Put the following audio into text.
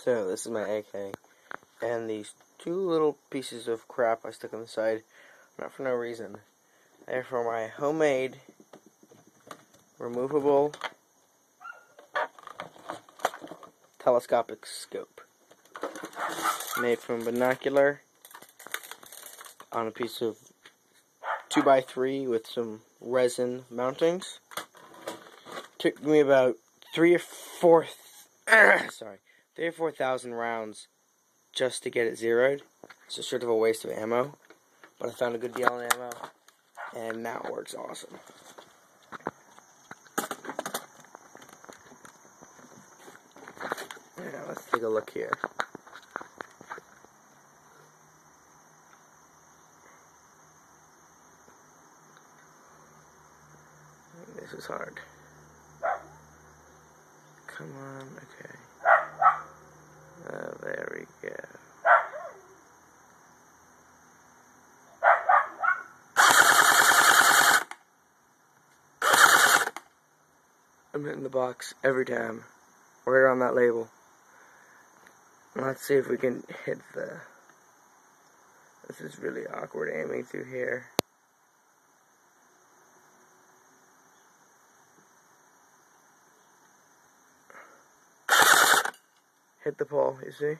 So this is my AK, and these two little pieces of crap I stuck on the side, not for no reason. They're for my homemade removable telescopic scope, made from binocular on a piece of 2x3 with some resin mountings. Took me about 3,000 rounds just to get it zeroed. It's just sort of a waste of ammo, but I found a good deal on ammo, and now it works awesome. Yeah, let's take a look here. This is hard. Come on, okay. There we go. I'm hitting the box every time. Right on that label. Let's see if we can hit the... This is really awkward aiming through here. Hit the pole, you see?